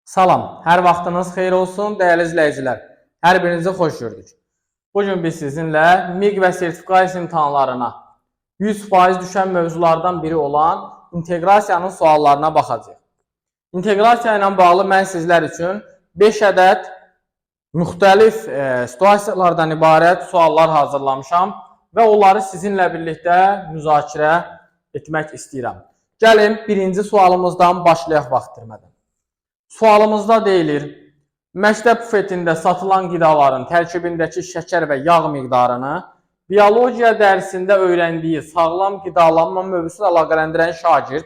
Salam, hər vaxtınız xeyir olsun, dəyərli izləyicilər. Hər birinizi xoş gördük. Bugün biz sizinlə MİQ və sertifikasiya imtahanlarına 100% düşən mövzulardan biri olan inteqrasiyanın suallarına baxacağıq. İnteqrasiya ilə bağlı mən sizlər üçün 5 ədəd müxtəlif situasiyalardan ibarət suallar hazırlamışam və onları sizinlə birlikdə müzakirə etmək istəyirəm. Gəlin, birinci sualımızdan başlayaq vaxt itirmədən. Sualımızda deyilir, məktəb bufetində satılan qidaların tərkibindəki şəkər və yağ miqdarını biologiya dərsində öyrəndiyi sağlam qidalanma mövzusuna əlaqələndirən şagird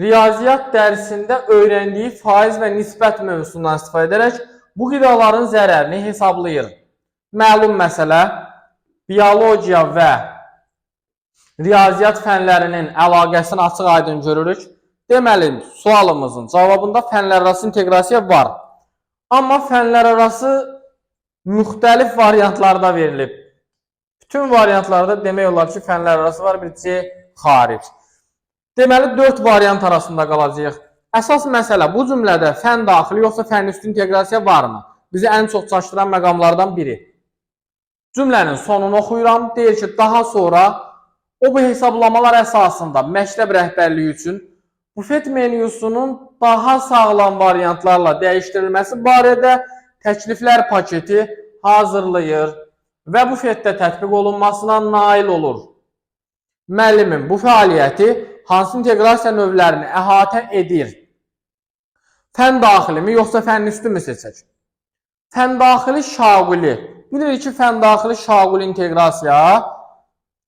riyaziyyat dərsində öyrəndiyi faiz və nisbət mövzusundan istifadə edərək bu qidaların zərərini hesablayır. Məlum məsələ, biologiya və riyaziyyat fənlərinin əlaqəsini açıq-aydın görürük. Deməli, sualımızın cavabında fənlərarası inteqrasiya var. Amma fənlərarası müxtəlif variantlarda verilib. Bütün variantlarda demək olar ki, fənlərarası var, birisi xaric. Deməli, 4 variant arasında qalacaq. Əsas məsələ bu cümlədə fən daxili yoxsa fən üstü inteqrasiya varmı? Bizi ən çox çaşdıran məqamlardan biri. Cümlənin sonunu oxuyuram. Deyir ki, daha sonra o bu hesablamalar əsasında məktəb rəhbərliyi üçün bufet menyusunun daha sağlam variantlarla dəyişdirilməsi barədə təkliflər paketi hazırlayır və bufetdə tətbiq olunmasına nail olur. Müəllimin bu fəaliyyəti hansı inteqrasiya növlərini əhatə edir? Fən daxilimi yoxsa fən üstümü seçək? Fən daxili şaguli. Bilirik ki, fən daxili şaguli inteqrasiya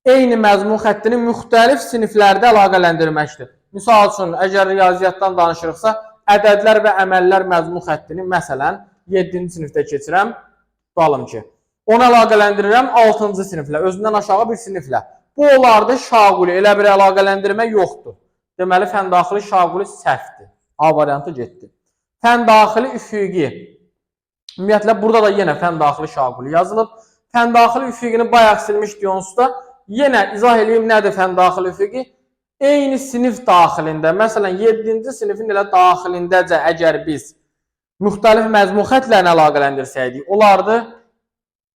eyni məzmun xəttini müxtəlif siniflərdə əlaqələndirməkdir. Misal üçün, əgər riyaziyyatdan danışırıqsa, ədədlər və əməllər məzmun xəttini, məsələn, 7-ci sinifdə keçirəm, tutalım ki, onu əlaqələndirirəm 6-cı siniflə, özündən aşağı bir siniflə. Bu olardı şaguli, elə bir əlaqələndirmə yoxdur. Deməli, fən daxili şaguli səhvdir. A variantı getdi. Fən daxili üfüqi. Ümumiyyətlə, burada da yenə fən daxili şaguli yazılıb. Fən daxili üfüqini bayaq silmişdik onsuz da. Yenə izah edeyim, nədir fən daxili üfüqi? Eyni sinif daxilində, məsələn, 7-ci sinifin elə daxilindəcə əgər biz müxtəlif məzmun xəttlərini əlaqələndirsəydik, olardı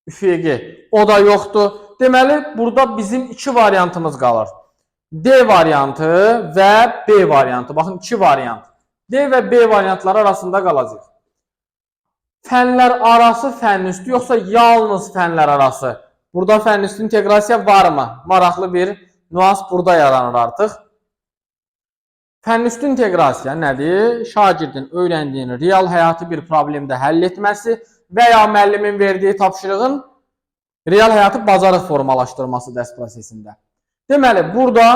üfüqi. O da yoxdur. Deməli, burada bizim 2 variantımız qalır. D variantı və B variantı. Baxın, 2 variant. D və B variantları arasında qalacaq. Fənlər arası fən üstü, yoxsa yalnız fənlər arası? Burada fən üstü inteqrasiya varmı? Maraqlı bir nüans burada yaranır artıq. Fən üstü inteqrasiya nədir? Şagirdin öyrəndiyini real həyatı bir problemdə həll etməsi və ya müəllimin verdiyi tapşırığın real həyatı bacarıq formalaşdırması dərs prosesində. Deməli, burada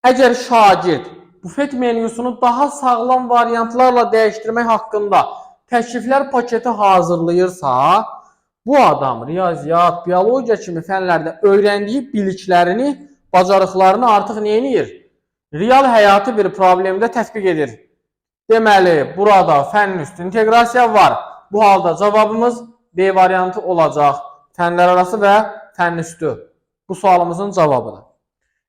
əgər şagird bufet menyusunu daha sağlam variantlarla dəyişdirmək haqqında təkliflər paketi hazırlayırsa, bu adam riyaziyyat, biologiya kimi fənlərdə öyrəndiyi biliklərini, bacarıqlarını artıq neyinir? Real həyatı bir problemdə tətbiq edir. Deməli, burada fən üstü inteqrasiya var. Bu halda cavabımız B variantı olacaq. Fənlər arası və fən üstü. Bu sualımızın cavabıdır.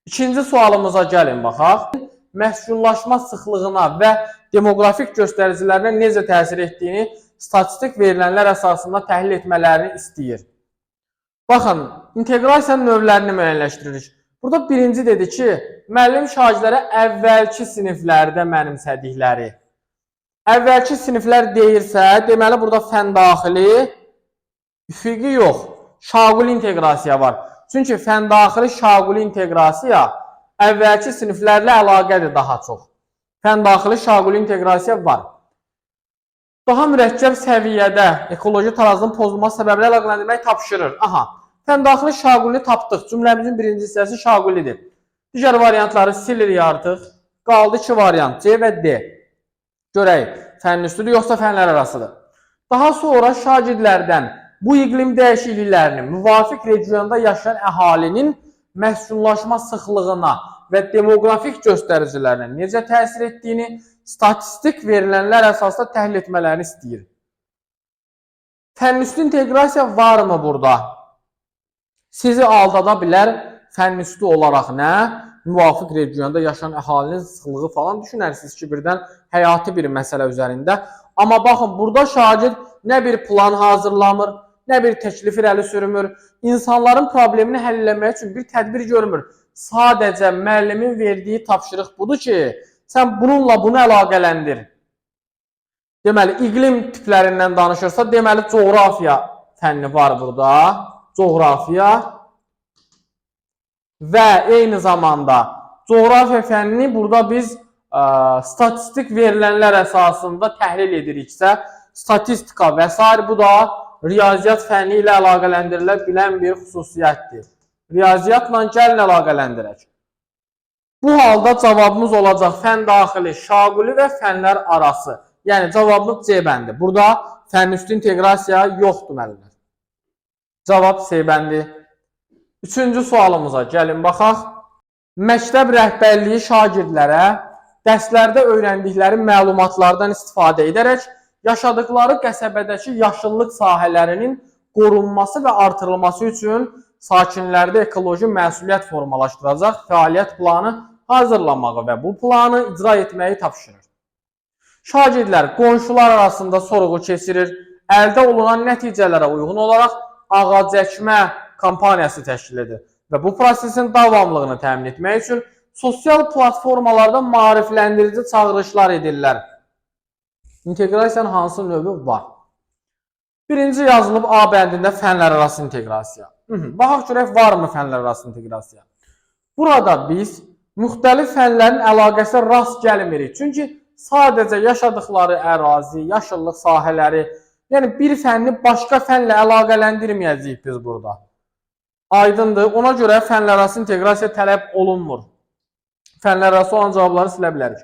İkinci sualımıza gəlin baxaq. Məhsullaşma sıxlığına və demoqrafik göstəricilərinə necə təsir etdiyini statistik verilənlər əsasında təhlil etmələrini istəyir. Baxın, inteqrasiyanın növlərini müəyyənləşdiririk. Burada birinci dedi ki, müəllim şagirdlərə əvvəlki siniflərdə mənimsədikləri. Əvvəlki siniflər deyirsə, deməli burada fən daxili üfüqi yox, şaguli inteqrasiya var. Çünki fən daxili şaguli inteqrasiya əvvəlki siniflərlə əlaqədir daha çox. Fən daxili şaguli inteqrasiya var. Daha mürəkkəb səviyyədə ekoloji tarazının pozulması səbəblə əlaqələndirmək tapşırır. Aha, fən daxili şagulini tapdıq. Cümləmizin birinci hissəsi şagulidir. Digər variantları silirik artıq. Qaldı 2 variant, C və D. Görək, fən üstüdür yoxsa fənlər arasıdır. Daha sonra şagirdlərdən bu iqlim dəyişikliklərini müvafiq regionda yaşayan əhalinin məhsullaşma sıxlığına və demoqrafik göstəricilərinə necə təsir etdiyini statistik verilənlər əsasında təhlil etmələrini istəyir. Fən üstü inteqrasiya varmı burada? Sizi aldada bilər fən üstü olaraq nə? müvafiq regionda yaşayan əhalinin sıxlığı falan düşünərsiniz ki, birdən həyati bir məsələ üzərində. Amma baxın, burada şagird nə bir plan hazırlamır, nə bir təklif irəli sürmür, insanların problemini həll etmək üçün bir tədbir görmür. Sadəcə müəllimin verdiyi tapşırıq budur ki, sən bununla bunu əlaqələndir. Deməli, iqlim tiplərindən danışırsa, deməli, coğrafiya fənni var burada. Coğrafiya və eyni zamanda coğrafiya fənnini burada biz statistik verilənlər əsasında təhlil ediriksə, statistika və s. bu da riyaziyyat fənni ilə əlaqələndirilə bilən bir xüsusiyyətdir. Riyaziyyatla gəlin əlaqələndirək. Bu halda cavabımız olacaq fən daxili, şaquli və fənlər arası. Yəni, cavabımız C bəndi. Burada fənn üstü inteqrasiya yoxdur müəllimlər. Cavab C bəndi. Üçüncü sualımıza gəlin baxaq. Məktəb rəhbərliyi şagirdlərə dərslərdə öyrəndikləri məlumatlardan istifadə edərək yaşadıkları qəsəbədəki yaşıllıq sahələrinin qorunması və artırılması üçün sakinlərdə ekoloji məsuliyyət formalaşdıracaq fəaliyyət planı hazırlamağı və bu planı icra etməyi tapşırır. Şagirdlər qonşular arasında sorğu keçirir, əldə olunan nəticələrə uyğun olaraq ağac əkmə kampaniyası təşkil edir və bu prosesin davamlılığını təmin etmək üçün sosial platformalarda maarifləndirici çağırışlar edirlər. İnteqrasiyanın hansı növü var? Birinci yazılıb A bəndində fənlər arası inteqrasiya. Baxaq görək, varmı fənlər arası inteqrasiya? Burada biz müxtəlif fənlərin əlaqəsi rast gəlmirik. Çünki sadəcə yaşadıkları ərazi, yaşıllıq sahələri, yəni bir fənni başqa fənlə əlaqələndirməyəcəyik biz burada. Aydındır. Ona görə fənlər arası inteqrasiya tələb olunmur. Fənlər arası olan cavabları silə bilərik.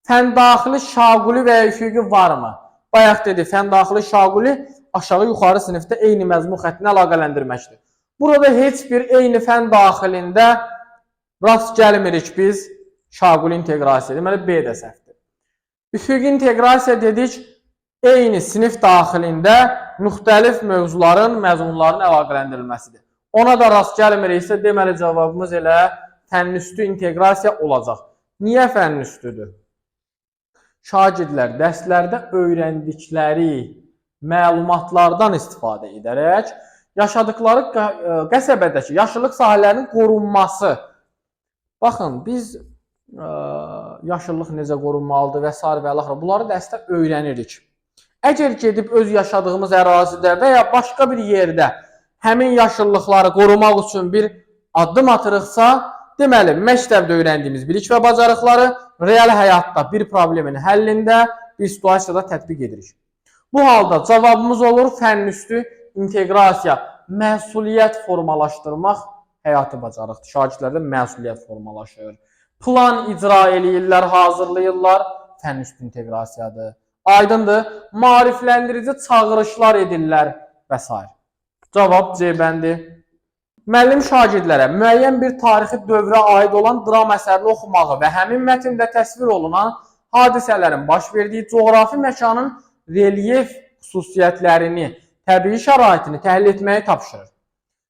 Fən daxili şaquli və ya üfüqi varmı? Bayaq dedi, fən daxili şaquli aşağı-yuxarı sinifdə eyni məzmun xəttini əlaqələndirməkdir. Burada heç bir eyni fən daxilində rast gəlmirik biz şaquli inteqrasiya. Deməli, B də səhvdir. Üfüqi inteqrasiya dedik, eyni sinif daxilində müxtəlif mövzuların, məzmunların əlaqələndirilməsidir. Ona da rast gəlmiriksə, deməli, cavabımız elə fənnüstü inteqrasiya olacaq. Niyə fənnüstüdür? Şagirdlər dərslərdə öyrəndikləri məlumatlardan istifadə edərək yaşadıkları qəsəbədəki yaşıllıq sahələrinin qorunması. Baxın, biz yaşıllıq necə qorunmalıdır və s. və l. bunları dərsdə öyrənirik. Əgər gedib öz yaşadığımız ərazidə və ya başqa bir yerdə həmin yaşıllıqları qorumaq üçün bir addım atırıqsa, deməli, məktəbdə öyrəndiyimiz bilik və bacarıqları real həyatda bir problemin həllində, bir situasiyada tətbiq edirik. Bu halda cavabımız olur fənnüstü inteqrasiya, məsuliyyət formalaşdırmaq həyati bacarıqdır. Şagirdlərdə məsuliyyət formalaşır. Plan icra eləyirlər, hazırlayırlar, fənnüstü inteqrasiyadır. Aydındır, maarifləndirici çağırışlar edirlər və s. Cavab C bəndi. Müəllim şagirdlərə müəyyən bir tarixi dövrə aid olan dram əsərini oxumağı və həmin mətndə təsvir olunan hadisələrin baş verdiyi coğrafi məkanın relyef xüsusiyyətlərini, təbii şəraitini təhlil etməyi tapşırır.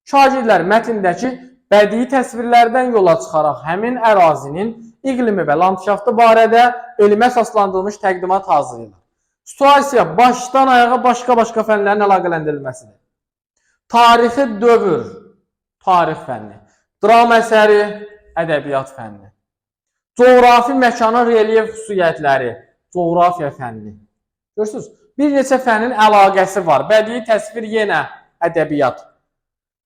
Şagirdlər mətndəki bədii təsvirlərdən yola çıxaraq həmin ərazinin iqlimi və landşaftı barədə elmə əsaslandırılmış təqdimat hazırlayırlar. Situasiya başdan ayağa başqa fənlərin əlaqələndirilməsidir. Tarixi dövr, tarix fənni, dram əsəri, ədəbiyyat fənni, coğrafi məkanın relyef xüsusiyyətləri, coğrafiya fənni. Görürsünüz, bir neçə fənnin əlaqəsi var. Bədii təsvir yenə ədəbiyyat.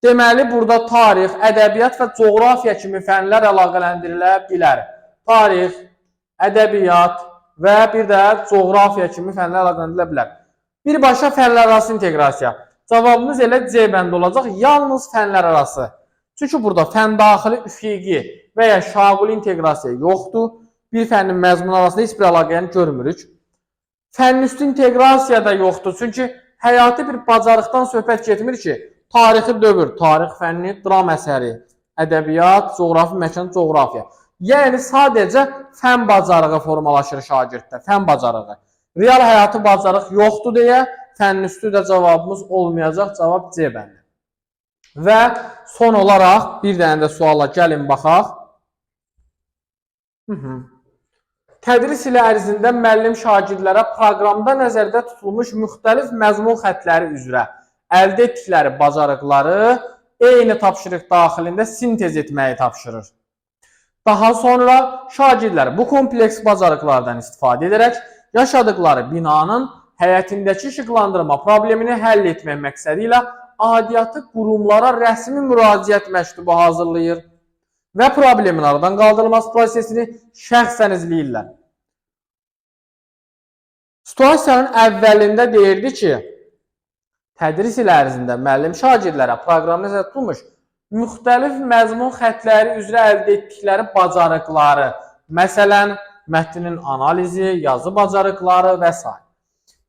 Deməli, burada tarix, ədəbiyyat və coğrafiya kimi fənlər əlaqələndirilə bilər. Tarix, ədəbiyyat və bir də coğrafiya kimi fənlər əlaqələndirilə bilər. Birbaşa fənlər arası inteqrasiya. Cavabımız elə C bəndi olacaq, yalnız fənlər arası. Çünki burada fən daxili üfüqi və ya şaquli inteqrasiya yoxdur. Bir fənnin məzmun arasında heç bir əlaqəni görmürük. Fənnüstü inteqrasiya da yoxdur. Çünki həyati bir bacarıqdan söhbət getmir ki, tarixi dövr, tarix fənni, dram əsəri, ədəbiyyat, coğrafi məkan, coğrafiya. Yəni, sadəcə fən bacarığı formalaşır şagirddə, fən bacarığı. Real həyatı bacarıq yoxdur deyə fənnüstü də cavabımız olmayacaq, cavab C bəndi. Və son olaraq bir dənə də suala gəlin baxaq. Tədris ili ərzində müəllim şagirdlərə proqramda nəzərdə tutulmuş müxtəlif məzmun xəttləri üzrə əldə etdikləri bacarıqları eyni tapşırıq daxilində sintez etməyi tapşırır. Daha sonra şagirdlər bu kompleks bacarıqlardan istifadə edərək yaşadıkları binanın həyətindəki işıqlandırma problemini həll etmək məqsədi ilə aidiyyatı qurumlara rəsmi müraciət məktubu hazırlayır və problemin aradan qaldırılması prosesini şəxsən izləyirlər. Situasiyanın əvvəlində deyirdi ki, tədris ili ərzində müəllim şagirdlərə proqram nəzərdə tutulmuş müxtəlif məzmun xəttləri üzrə əldə etdikləri bacarıqları, məsələn, mətnin analizi, yazı bacarıqları və s.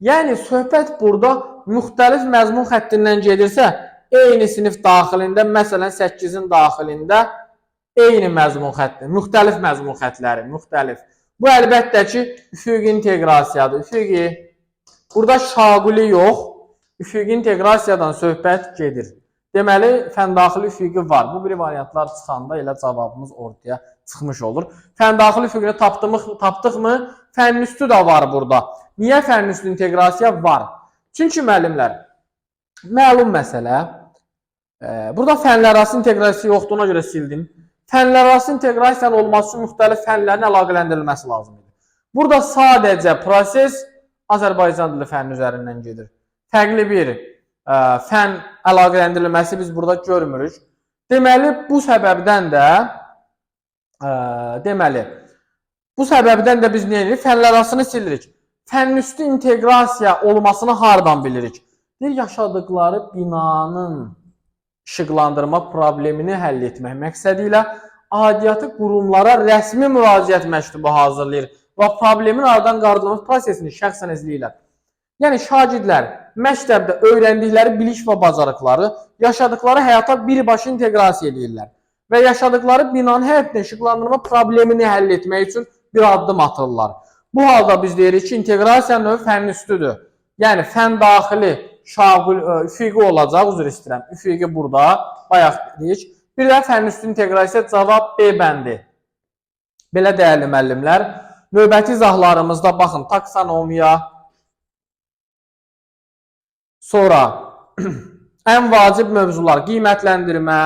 Yəni, söhbət burada müxtəlif məzmun xəttindən gedirsə, eyni sinif daxilində, məsələn, 8-in daxilində eyni məzmun xətti, müxtəlif məzmun xəttləri, müxtəlif. Bu, əlbəttə ki, üfüqi inteqrasiyadır. Üfüqi, burada şaquli yox, üfüqi inteqrasiyadan söhbət gedir. Deməli, fəndaxili üfüqi var. Bu bir variantlar çıxanda elə cavabımız ortaya çıxmış olur. Fəndaxili üfüqini tapdıqmı? Fənüstü də var burada. Niyə fənüstü inteqrasiya var? Çünki müəllimlər, məlum məsələ, burada fənlərarası inteqrasiya yoxdur, ona görə sildim. Fənlərarası inteqrasiyanın olması üçün müxtəlif fənlərin əlaqələndirilməsi lazımdır. Burada sadəcə proses Azərbaycan dili fənni üzərindən gedir. Fərqli bir fən əlaqələndirilməsi biz burada görmürük. Deməli, bu səbəbdən də biz nə edirik? Fənlərarasını silirik. Fənüstü inteqrasiya olmasını hardan bilirik? Yaşadıkları binanın işıqlandırma problemini həll etmək məqsədi ilə aidiyyatı qurumlara rəsmi müraciət məktubu hazırlayır və problemin aradan qaldırılması prosesini şəxsən izləyirlər. Yəni, şagirdlər məktəbdə öyrəndikləri bilik və bacarıqları yaşadıkları həyata birbaşa inteqrasiya edirlər və yaşadıkları binanın həyətində işıqlandırma problemini həll etmək üçün bir addım atırlar. Bu halda biz deyirik ki, inteqrasiya növü fənüstüdür. Yəni, fən daxili üfüqi olacaq, üzr istəyirəm, üfüqi burada, bayaq dedik. Bir də fənüstü inteqrasiya cavab B bəndi. Belə dəyərli müəllimlər, növbəti izahlarımızda baxın, taksonomiya, sonra ən vacib mövzular, qiymətləndirmə,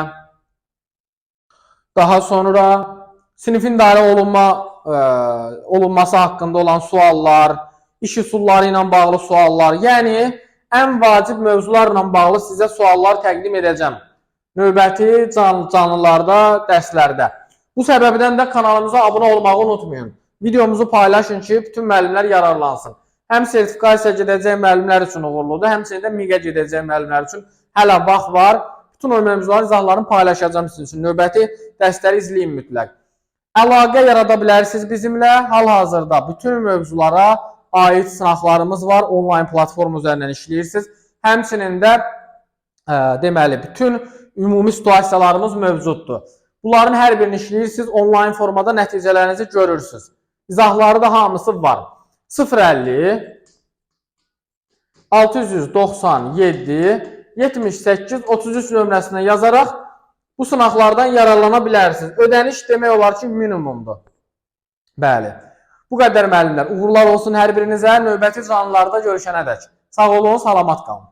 daha sonra sinifin idarə olunması haqqında olan suallar, iş üsulları ilə bağlı suallar, yəni ən vacib mövzularla bağlı sizə suallar təqdim edəcəm. Növbəti canlılarda, dərslərdə. Bu səbəbdən də kanalımıza abunə olmağı unutmayın. Videomuzu paylaşın ki, bütün müəllimlər yararlansın. Həm sertifikasiya gedəcək müəllimlər üçün uğurludur, həmçinin də MİQ-ə gedəcək müəllimlər üçün hələ vaxt var. Bütün o mövzuların izahlarını paylaşacağım sizin üçün. Növbəti dərsləri izləyin mütləq. Əlaqə yarada bilərsiniz bizimlə. Hal-hazırda bütün mövzulara aid sınaqlarımız var. Onlayn platform üzərindən işləyirsiniz. Həmçinin də deməli, bütün ümumi situasiyalarımız mövcuddur. Bunların hər birini işləyirsiniz. Onlayn formada nəticələrinizi görürsünüz. İzahları da hamısı var. 050 697 78 33 nömrəsinə yazaraq bu sınaqlardan yararlana bilərsiniz. Ödəniş demək olar ki, minimumdur. Bəli. Bu qədər müəllimlər. Uğurlar olsun hər birinizə. Növbəti canlılarda görüşənədək. Sağ olun, salamat qalın.